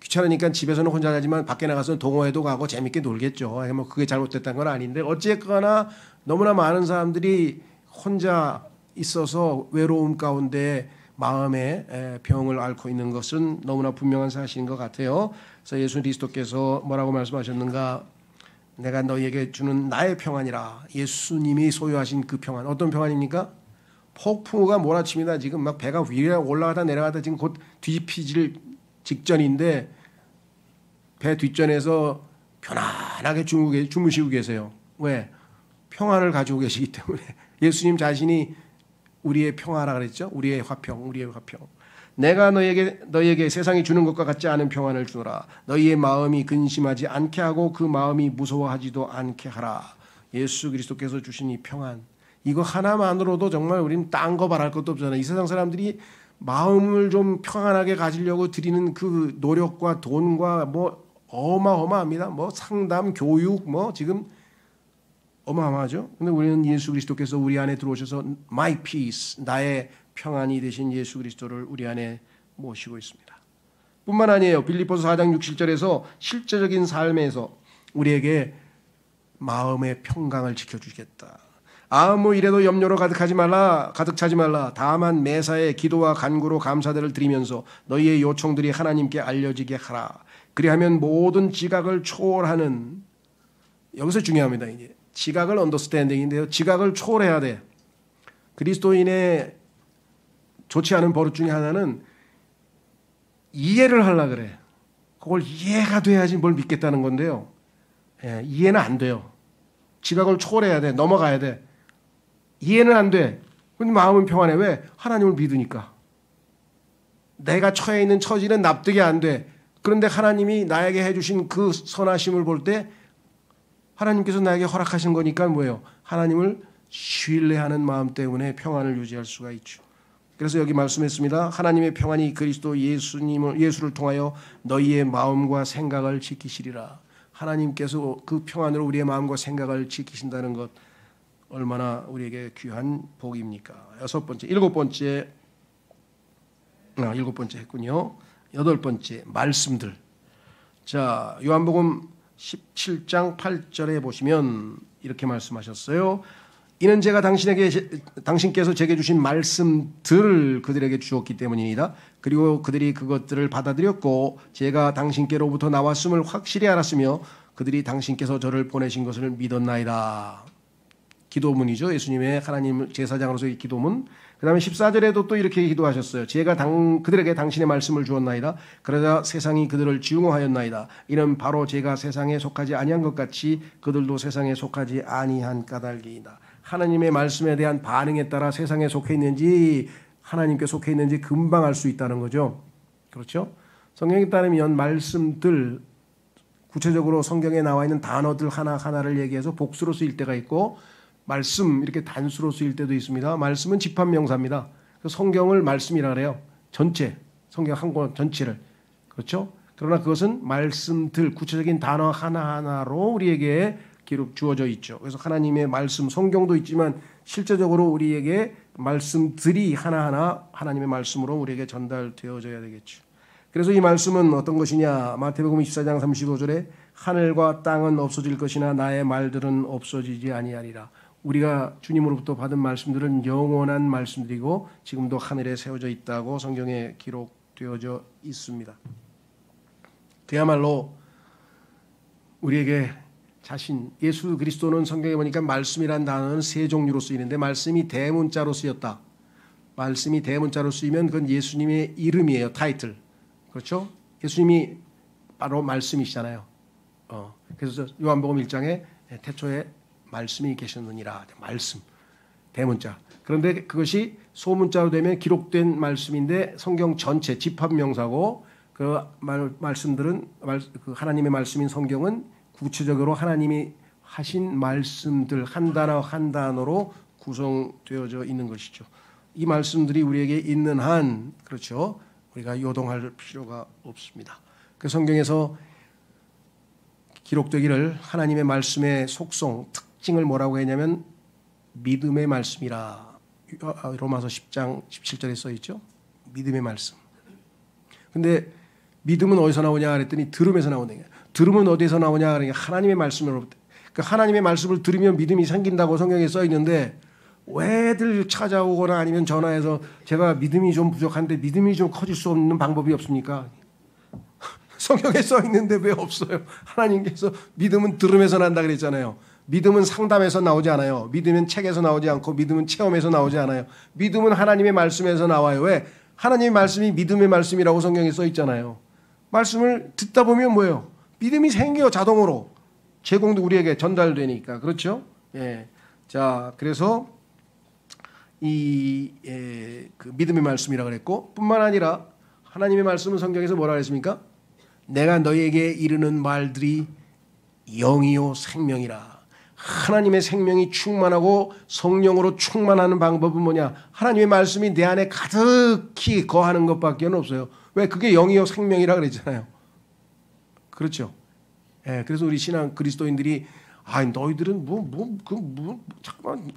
귀찮으니까 집에서는 혼자 자지만 밖에 나가서 동호회도 가고 재밌게 놀겠죠. 뭐 그게 잘못됐다는 건 아닌데 어쨌거나 너무나 많은 사람들이 혼자 있어서 외로움 가운데 마음의 병을 앓고 있는 것은 너무나 분명한 사실인 것 같아요. 그래서 예수 그리스도께서 뭐라고 말씀하셨는가? 내가 너희에게 주는 나의 평안이라. 예수님이 소유하신 그 평안. 어떤 평안입니까? 폭풍우가 몰아칩니다. 지금 막 배가 위에 올라가다 내려가다 지금 곧 뒤집히질 직전인데 배 뒷전에서 편안하게 주무시고 계세요. 왜? 평안을 가지고 계시기 때문에. 예수님 자신이 우리의 평화라 그랬죠. 우리의 화평, 우리의 화평. 내가 너희에게 세상이 주는 것과 같지 않은 평안을 주노라. 너희의 마음이 근심하지 않게 하고 그 마음이 무서워하지도 않게 하라. 예수 그리스도께서 주신 이 평안, 이거 하나만으로도 정말 우리는 딴 거 바랄 것도 없잖아요. 이 세상 사람들이 마음을 좀 평안하게 가지려고 드리는 그 노력과 돈과 뭐 어마어마합니다. 뭐 상담, 교육, 뭐 지금 어마어마하죠. 근데 우리는 예수 그리스도께서 우리 안에 들어오셔서 My peace, 나의 평안이 되신 예수 그리스도를 우리 안에 모시고 있습니다. 뿐만 아니에요. 빌립보서 4장 6, 7절에서 실제적인 삶에서 우리에게 마음의 평강을 지켜주겠다. 아무 일에도 염려로 가득 차지 말라. 다만 매사에 기도와 간구로 감사들을 드리면서 너희의 요청들이 하나님께 알려지게 하라. 그리하면 모든 지각을 초월하는, 여기서 중요합니다. 이제 지각을 언더스탠딩인데요. 지각을 초월해야 돼. 그리스도인의 좋지 않은 버릇 중에 하나는 이해를 하려고 그래. 그걸 이해가 돼야지 뭘 믿겠다는 건데요. 예, 이해는 안 돼요. 지각을 초월해야 돼. 넘어가야 돼. 이해는 안 돼. 근데 마음은 평안해. 왜? 하나님을 믿으니까. 내가 처해 있는 처지는 납득이 안 돼. 그런데 하나님이 나에게 해주신 그 선하심을 볼 때 하나님께서 나에게 허락하신 거니까 뭐예요? 하나님을 신뢰하는 마음 때문에 평안을 유지할 수가 있죠. 그래서 여기 말씀했습니다. 하나님의 평안이 그리스도 예수를 통하여 너희의 마음과 생각을 지키시리라. 하나님께서 그 평안으로 우리의 마음과 생각을 지키신다는 것, 얼마나 우리에게 귀한 복입니까? 일곱 번째 했군요. 8번째 말씀들. 자, 요한복음 17장 8절에 보시면 이렇게 말씀하셨어요. 이는 제가 당신께서 제게 주신 말씀들을 그들에게 주었기 때문이다. 그리고 그들이 그것들을 받아들였고 제가 당신께로부터 나왔음을 확실히 알았으며 그들이 당신께서 저를 보내신 것을 믿었나이다. 기도문이죠. 예수님의 하나님 제사장으로서의 기도문. 그 다음에 14절에도 또 이렇게 기도하셨어요. 제가 그들에게 당신의 말씀을 주었나이다. 그러자 세상이 그들을 증오하였나이다. 이는 바로 제가 세상에 속하지 아니한 것 같이 그들도 세상에 속하지 아니한 까닭이다. 하나님의 말씀에 대한 반응에 따라 세상에 속해 있는지 하나님께 속해 있는지 금방 알 수 있다는 거죠. 그렇죠? 성경에 따르면 말씀들, 구체적으로 성경에 나와 있는 단어들 하나하나를 얘기해서 복수로 쓰일 때가 있고 말씀 이렇게 단수로 쓰일 때도 있습니다. 말씀은 집합명사입니다. 성경을 말씀이라 그래요. 전체, 성경 한 권 전체를. 그렇죠? 그러나 그것은 말씀들, 구체적인 단어 하나하나로 우리에게 기록 주어져 있죠. 그래서 하나님의 말씀, 성경도 있지만 실제적으로 우리에게 말씀들이 하나하나 하나님의 말씀으로 우리에게 전달되어져야 되겠죠. 그래서 이 말씀은 어떤 것이냐? 마태복음 24장 35절에 하늘과 땅은 없어질 것이나 나의 말들은 없어지지 아니하리라. 우리가 주님으로부터 받은 말씀들은 영원한 말씀들이고 지금도 하늘에 세워져 있다고 성경에 기록되어져 있습니다. 그야말로 우리에게 예수 그리스도는 성경에 보니까 말씀이란 단어는 세 종류로 쓰이는데 말씀이 대문자로 쓰였다. 말씀이 대문자로 쓰이면 그건 예수님의 이름이에요. 타이틀. 그렇죠? 예수님이 바로 말씀이시잖아요. 그래서 요한복음 1장에 태초에 말씀이 계셨느니라. 말씀. 대문자. 그런데 그것이 소문자로 되면 기록된 말씀인데 성경 전체 집합명사고 그 말씀들은 그 하나님의 말씀인 성경은 구체적으로 하나님이 하신 말씀들 한 단어 한 단어로 구성되어져 있는 것이죠. 이 말씀들이 우리에게 있는 한 그렇죠. 우리가 요동할 필요가 없습니다. 그 성경에서 기록되기를 하나님의 말씀의 속성, 특징을 뭐라고 했냐면 믿음의 말씀이라. 로마서 10장 17절에 써 있죠. 믿음의 말씀. 근데 믿음은 어디서 나오냐 그랬더니 들음에서 나오는 거예요. 들음은 어디서 나오냐 그러니까 하나님의 말씀으로부터. 그 하나님의 말씀을 들으면 믿음이 생긴다고 성경에 써 있는데 왜들 찾아오거나 아니면 전화해서 제가 믿음이 좀 부족한데 믿음이 좀 커질 수 없는 방법이 없습니까? 성경에 써 있는데 왜 없어요? 하나님께서 믿음은 들음에서 난다 그랬잖아요. 믿음은 상담에서 나오지 않아요. 믿음은 책에서 나오지 않고 믿음은 체험에서 나오지 않아요. 믿음은 하나님의 말씀에서 나와요. 왜? 하나님의 말씀이 믿음의 말씀이라고 성경에 써 있잖아요. 말씀을 듣다 보면 뭐예요? 믿음이 생겨 자동으로 제공도 우리에게 전달되니까 그렇죠? 예. 자, 그래서 그 믿음의 말씀이라 그랬고 뿐만 아니라 하나님의 말씀은 성경에서 뭐라 그랬습니까? 내가 너희에게 이르는 말들이 영이요 생명이라. 하나님의 생명이 충만하고 성령으로 충만하는 방법은 뭐냐? 하나님의 말씀이 내 안에 가득히 거하는 것밖에 없어요. 왜? 그게 영이요 생명이라 그랬잖아요. 그렇죠? 예, 그래서 우리 신앙 그리스도인들이 너희들은 잠깐만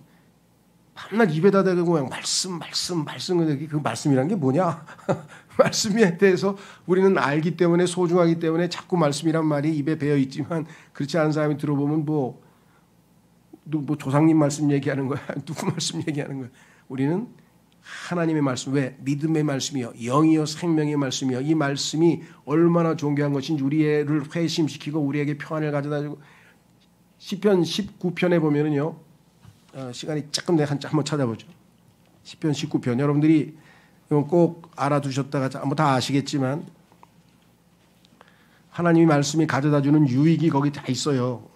밤낮 입에다 대고 그냥 말씀 그 말씀이란 게 뭐냐? 말씀에 대해서 우리는 알기 때문에 소중하기 때문에 자꾸 말씀이란 말이 입에 배어 있지만 그렇지 않은 사람이 들어보면 뭐 조상님 말씀 얘기하는 거야? 누구 말씀 얘기하는 거야? 우리는 하나님의 말씀, 왜? 믿음의 말씀이요, 영이요 생명의 말씀이요. 이 말씀이 얼마나 존귀한 것인지 우리를 회심시키고 우리에게 평안을 가져다주고. 시편 19편에 보면은요, 시간이 조금 내가 한번 찾아보죠. 시편 19편 여러분들이 이건 꼭 알아두셨다가 뭐 다 아시겠지만 하나님의 말씀이 가져다주는 유익이 거기 다 있어요.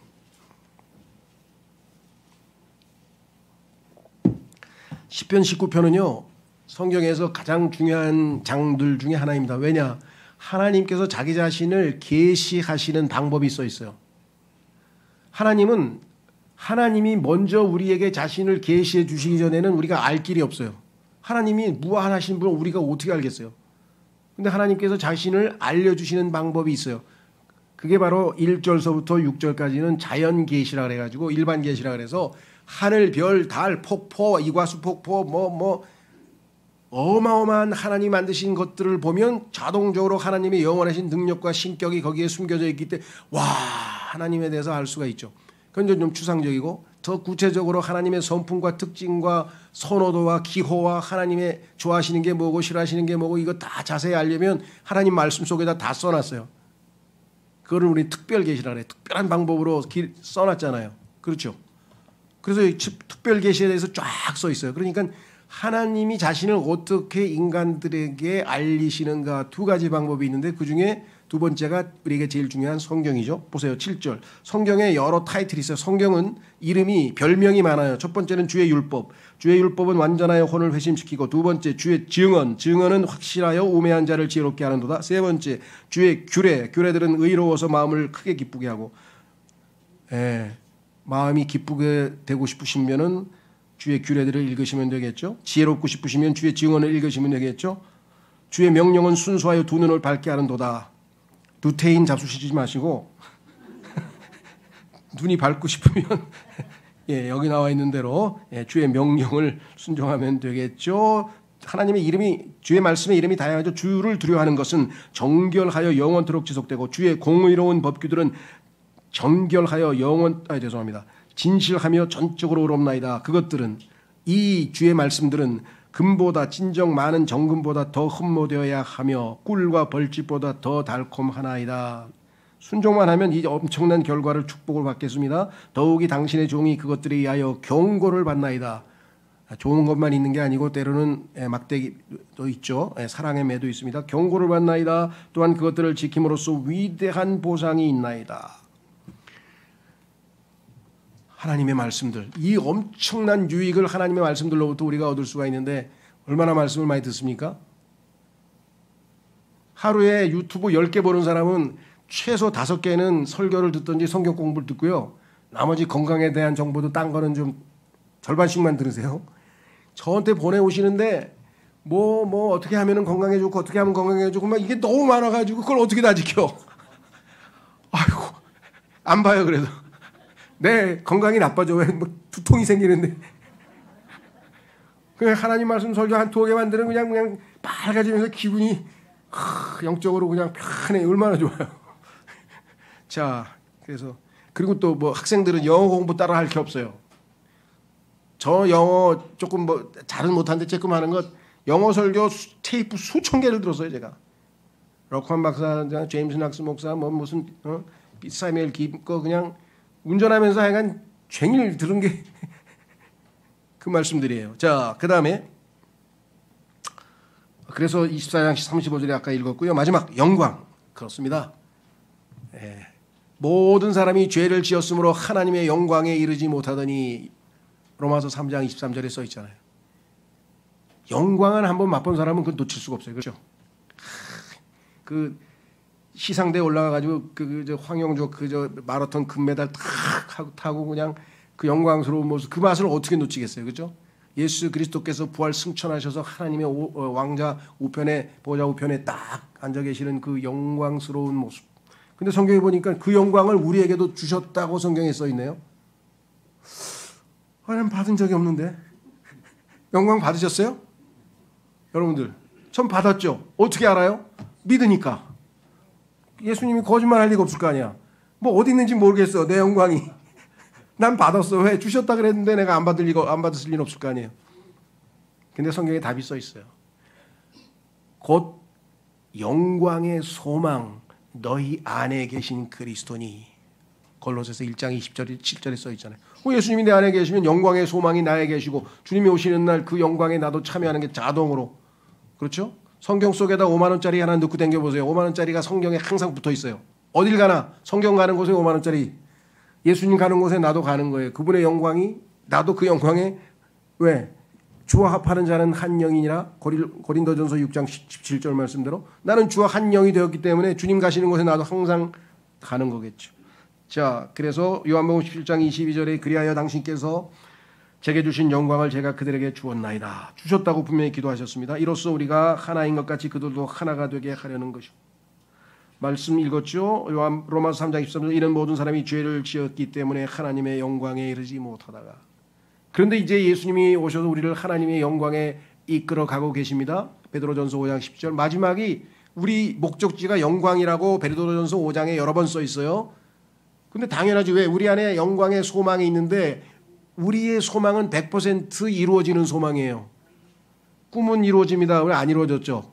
시편 19편은요 성경에서 가장 중요한 장들 중에 하나입니다. 왜냐? 하나님께서 자기 자신을 계시하시는 방법이 써 있어요. 하나님이 먼저 우리에게 자신을 계시해 주시기 전에는 우리가 알 길이 없어요. 하나님이 무한하신 분을 우리가 어떻게 알겠어요? 근데 하나님께서 자신을 알려주시는 방법이 있어요. 그게 바로 1절서부터 6절까지는 자연 계시라 그래가지고 일반 계시라 그래서 하늘, 별, 달, 폭포, 이과수 폭포 어마어마한 하나님 만드신 것들을 보면 자동적으로 하나님의 영원하신 능력과 신격이 거기에 숨겨져 있기 때문에 와, 하나님에 대해서 알 수가 있죠. 그건 좀 추상적이고 더 구체적으로 하나님의 성품과 특징과 선호도와 기호와 하나님의 좋아하시는 게 뭐고 싫어하시는 게 뭐고 이거 다 자세히 알려면 하나님 말씀 속에다 다 써놨어요. 그거를 우리 특별 계시라 그래요. 특별한 방법으로 써놨잖아요. 그렇죠? 그래서 특별 계시에 대해서 쫙 써 있어요. 그러니까 하나님이 자신을 어떻게 인간들에게 알리시는가 두 가지 방법이 있는데 그중에 두 번째가 우리에게 제일 중요한 성경이죠. 보세요. 7절. 성경에 여러 타이틀이 있어요. 성경은 이름이 별명이 많아요. 첫 번째는 주의 율법. 주의 율법은 완전하여 혼을 회심시키고 두 번째 주의 증언. 증언은 확실하여 우매한 자를 지혜롭게 하는도다. 세 번째 주의 규례. 규례들은 의로워서 마음을 크게 기쁘게 하고 마음이 기쁘게 되고 싶으시면은 주의 규례들을 읽으시면 되겠죠. 지혜롭고 싶으시면 주의 증언을 읽으시면 되겠죠. 주의 명령은 순수하여 두 눈을 밝게 하는도다. 루테인 잡수시지 마시고 눈이 밝고 싶으면 여기 나와 있는 대로 주의 명령을 순종하면 되겠죠. 하나님의 이름이 주의 말씀의 이름이 다양하죠. 주를 두려워하는 것은 정결하여 영원토록 지속되고 주의 공의로운 법규들은 정결하여 진실하며 전적으로 의롭나이다. 그것들은 이 주의 말씀들은 금보다 진정 많은 정금보다 더 흠모되어야 하며 꿀과 벌집보다 더 달콤하나이다. 순종만 하면 이 엄청난 결과를 축복을 받겠습니다. 더욱이 당신의 종이 그것들에 의하여 경고를 받나이다. 좋은 것만 있는 게 아니고 때로는 막대기도 있죠. 사랑의 매도 있습니다. 경고를 받나이다. 또한 그것들을 지킴으로써 위대한 보상이 있나이다. 하나님의 말씀들, 이 엄청난 유익을 하나님의 말씀들로부터 우리가 얻을 수가 있는데 얼마나 말씀을 많이 듣습니까? 하루에 유튜브 10개 보는 사람은 최소 5개는 설교를 듣든지 성경 공부를 듣고요. 나머지 건강에 대한 정보도 딴 거는 좀 절반씩만 들으세요. 저한테 보내오시는데 뭐 어떻게 하면 건강해 좋고 어떻게 하면 건강해 좋고 막 이게 너무 많아가지고 그걸 어떻게 다 지켜. 아이고 안 봐요. 그래도 내 건강이 나빠져. 왜 두통이 생기는데. 그냥 하나님 말씀 설교 한 2개만 들으면 그냥 밝아지면서 기분이 영적으로 그냥 편해. 얼마나 좋아요. 자, 그래서 그리고 또 뭐 학생들은 영어 공부 따라 할 게 없어요. 저 영어 조금 잘은 못하는데 조금 하는 것 영어 설교 테이프 수천 개를 들었어요. 제가 러크한 박사, 제임스 낙스 목사 무슨 사무엘 거 그냥 운전하면서 하여간 종일 들은 게 그 말씀들이에요. 자, 그 다음에 그래서 24장 35절에 아까 읽었고요. 마지막 영광. 그렇습니다. 모든 사람이 죄를 지었으므로 하나님의 영광에 이르지 못하더니 로마서 3장 23절에 써 있잖아요. 영광을 한번 맛본 사람은 그걸 놓칠 수가 없어요. 그렇죠? 그 시상대에 올라가가지고 그 황영조 그 마라톤 금메달 탁 타고 그냥 그 영광스러운 모습, 그 맛을 어떻게 놓치겠어요, 그렇죠? 예수 그리스도께서 부활 승천하셔서 하나님의 왕자 우편에 보좌 우편에 딱 앉아 계시는 그 영광스러운 모습. 근데 성경에 보니까 그 영광을 우리에게도 주셨다고 성경에 써 있네요. 나는 받은 적이 없는데. 영광 받으셨어요? 여러분들 전 받았죠. 어떻게 알아요? 믿으니까. 예수님이 거짓말할 리가 없을 거 아니야. 뭐 어디 있는지 모르겠어. 내 영광이. 난 받았어. 왜? 주셨다 그랬는데 내가 안 받을 리는 없을 거 아니에요. 근데 성경에 답이 써 있어요. 곧 영광의 소망 너희 안에 계신 그리스도니. 골로새서 1장 20절 7절에 써 있잖아요. 예수님이 내 안에 계시면 영광의 소망이 나에 계시고 주님이 오시는 날 그 영광에 나도 참여하는 게 자동으로. 그렇죠? 성경 속에다 5만 원짜리 하나 넣고 당겨보세요. 5만 원짜리가 성경에 항상 붙어 있어요. 어딜 가나 성경 가는 곳에 5만 원짜리. 예수님 가는 곳에 나도 가는 거예요. 그분의 영광이 나도 그 영광에 왜? 주와 합하는 자는 한 영이니라. 고린도전서 6장 17절 말씀대로 나는 주와 한 영이 되었기 때문에 주님 가시는 곳에 나도 항상 가는 거겠죠. 자, 그래서 요한복음 17장 22절에 그리하여 당신께서 제게 주신 영광을 제가 그들에게 주었나이다. 주셨다고 분명히 기도하셨습니다. 이로써 우리가 하나인 것 같이 그들도 하나가 되게 하려는 것이고. 말씀 읽었죠? 로마서 3장 23절 이는 모든 사람이 죄를 지었기 때문에 하나님의 영광에 이르지 못하다가. 그런데 이제 예수님이 오셔서 우리를 하나님의 영광에 이끌어 가고 계십니다. 베드로전서 5장 10절 마지막이 우리 목적지가 영광이라고 베드로전서 5장에 여러 번 써 있어요. 근데 당연하지. 왜? 우리 안에 영광의 소망이 있는데 우리의 소망은 100% 이루어지는 소망이에요. 꿈은 이루어집니다. 왜 안 이루어졌죠?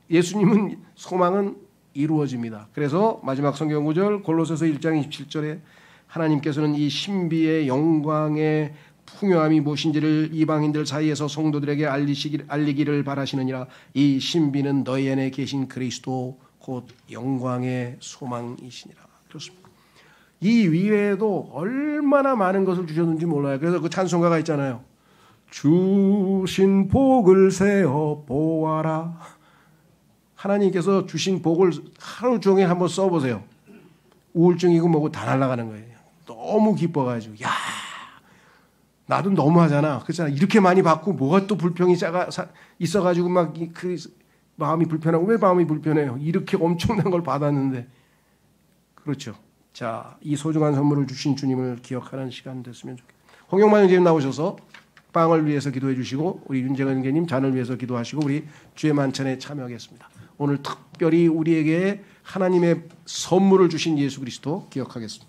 예수님은 소망은 이루어집니다. 그래서 마지막 성경 구절 골로새서 1장 27절에 하나님께서는 이 신비의 영광의 풍요함이 무엇인지를 이방인들 사이에서 성도들에게 알리기를 바라시느니라. 이 신비는 너희 안에 계신 그리스도 곧 영광의 소망이시니라. 그렇습니다. 이 위에도 얼마나 많은 것을 주셨는지 몰라요. 그래서 그 찬송가가 있잖아요. 주신 복을 세어 보아라. 하나님께서 주신 복을 하루 종일 한번 써보세요. 우울증이고 뭐고 다 날아가는 거예요. 너무 기뻐가지고 야 나도 너무하잖아. 그렇잖아. 이렇게 많이 받고 뭐가 또 불평이 있어가지고 막 그 마음이 불편하고. 왜 마음이 불편해요? 이렇게 엄청난 걸 받았는데. 그렇죠. 자, 이 소중한 선물을 주신 주님을 기억하는 시간 됐으면 좋겠습니다. 홍영만 형제님 나오셔서 빵을 위해서 기도해 주시고 우리 윤재근 형제님 잔을 위해서 기도하시고 우리 주의 만찬에 참여하겠습니다. 오늘 특별히 우리에게 하나님의 선물을 주신 예수 그리스도 기억하겠습니다.